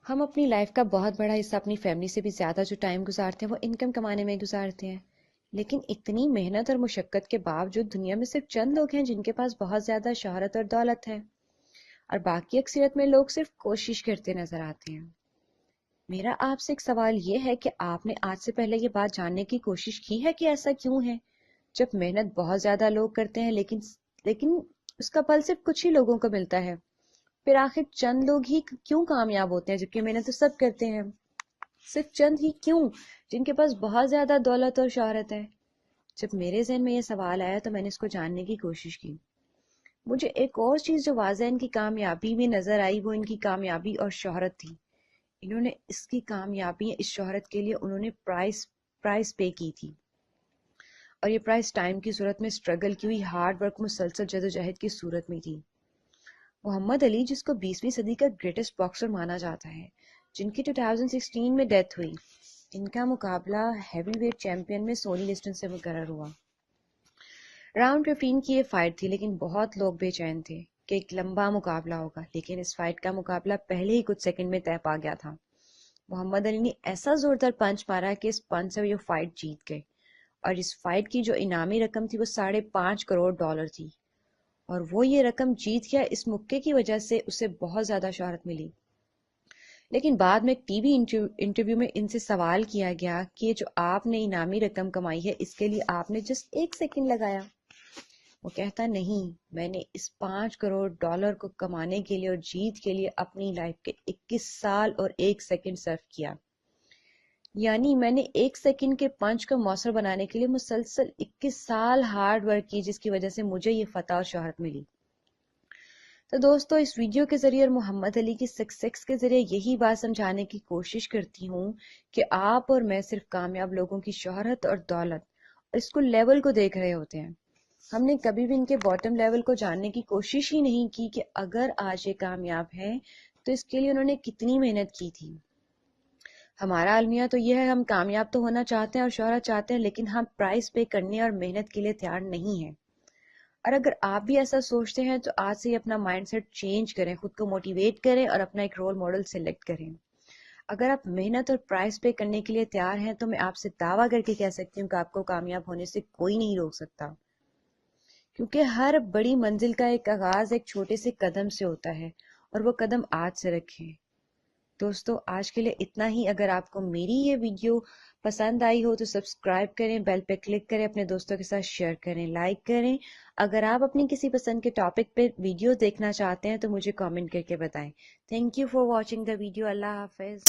ہم اپنی لائف کا بہت بڑا حصہ اپنی فیملی سے بھی زیادہ جو ٹائم گزارتے ہیں وہ انکم کمانے میں گزارتے ہیں، لیکن اتنی محنت اور مشقت کے باوجود دنیا میں صرف چند لوگ ہیں جن کے پاس بہت زیادہ شہرت اور دولت ہے، اور باقی اکثریت میں لوگ صرف کوشش کرتے نظر آتے ہیں۔ میرا آپ سے ایک سوال یہ ہے کہ آپ نے آج سے پہلے یہ بات جاننے کی کوشش کی ہے کہ ایسا کیوں ہے؟ جب محنت بہت زیادہ لوگ کرتے ہیں لیکن اس کا پھل صرف کچھ ہی لوگوں کو ملتا ہے، پھر آخر چند لوگ ہی کیوں کامیاب ہوتے ہیں جبکہ محنت تو سب کرتے ہیں؟ صرف چند ہی کیوں جن کے پاس بہت زیادہ دولت اور شہرت ہے؟ جب میرے ذہن میں یہ سوال آیا تو میں نے اس کو جاننے کی کوشش کی۔ مجھے ایک اور چیز جو واضح ان کی کامیابی میں نظر آئی وہ ان کی کامیابی اور شہرت تھی۔ انہوں نے اس کی کامیابی اس شہرت کے لیے انہوں نے پرائس پے کی تھی، اور یہ پرائس ٹائم کی صورت میں اسٹرگل کی ہوئی ہارڈ ورک مسلسل جدوجہد کی صورت میں تھی۔ محمد علی، جس کو 20ویں صدی کا گریٹسٹ باکسر مانا جاتا ہے، جن کی 2016 میں ڈیتھ ہوئی، ان کا مقابلہ ہیوی ویٹ چیمپئن میں سونی لسٹن سے مقرر ہوا۔ راؤنڈ 15 کی یہ فائٹ تھی، لیکن بہت لوگ بے چین تھے کہ ایک لمبا مقابلہ ہوگا، لیکن اس فائٹ کا مقابلہ پہلے ہی کچھ سیکنڈ میں طے پا گیا تھا۔ محمد علی نے ایسا زوردار پنچ مارا کہ اس پنچ سے وہ فائٹ جیت گئے، اور اس فائٹ کی جو انعامی رقم تھی وہ $5.5 کروڑ تھی، اور وہ یہ رقم جیت گیا۔ اس مکے کی وجہ سے اسے بہت زیادہ شہرت ملی۔ لیکن بعد میں ایک ٹی وی انٹرویو میں ان سے سوال کیا گیا کہ یہ جو آپ نے انعامی رقم کمائی ہے اس کے لیے آپ نے جسٹ 1 سیکنڈ لگایا؟ وہ کہتا نہیں، میں نے اس $5 کروڑ کو کمانے کے لیے اور جیت کے لیے اپنی لائف کے 21 سال اور 1 سیکنڈ صرف کیا۔ یعنی میں نے 1 سیکنڈ کے پنچ کو موثر بنانے کے لیے مسلسل 21 سال ہارڈ ورک کی، جس کی وجہ سے مجھے یہ فتح اور شہرت ملی۔ تو دوستو، اس ویڈیو کے ذریعے اور محمد علی کی سکسیس کے ذریعے یہی بات سمجھانے کی کوشش کرتی ہوں کہ آپ اور میں صرف کامیاب لوگوں کی شہرت اور دولت اور اس کو لیول کو دیکھ رہے ہوتے ہیں۔ ہم نے کبھی بھی ان کے باٹم لیول کو جاننے کی کوشش ہی نہیں کی کہ اگر آج یہ کامیاب ہیں تو اس کے لیے انہوں نے کتنی محنت کی تھی۔ ہمارا المیہ تو یہ ہے، ہم کامیاب تو ہونا چاہتے ہیں اور شہرت چاہتے ہیں، لیکن ہم پرائز پے کرنے اور محنت کے لیے تیار نہیں ہیں۔ اور اگر آپ بھی ایسا سوچتے ہیں تو آج سے ہی اپنا مائنڈ سیٹ چینج کریں، خود کو موٹیویٹ کریں اور اپنا ایک رول ماڈل سلیکٹ کریں۔ اگر آپ محنت اور پرائز پے کرنے کے لیے تیار ہیں تو میں آپ سے دعویٰ کر کے کہہ سکتی ہوں کہ آپ کو کامیاب ہونے سے کوئی نہیں روک سکتا، کیونکہ ہر بڑی منزل کا ایک آغاز ایک چھوٹے سے قدم سے ہوتا ہے، اور وہ قدم آج سے رکھیں۔ دوستو، آج کے لیے اتنا ہی۔ اگر آپ کو میری یہ ویڈیو پسند آئی ہو تو سبسکرائب کریں، بیل پہ کلک کریں، اپنے دوستوں کے ساتھ شیئر کریں، لائک کریں۔ اگر آپ اپنی کسی پسند کے ٹاپک پہ ویڈیو دیکھنا چاہتے ہیں تو مجھے کامنٹ کر کے بتائیں۔ Thank you for watching the video. اللہ حافظ۔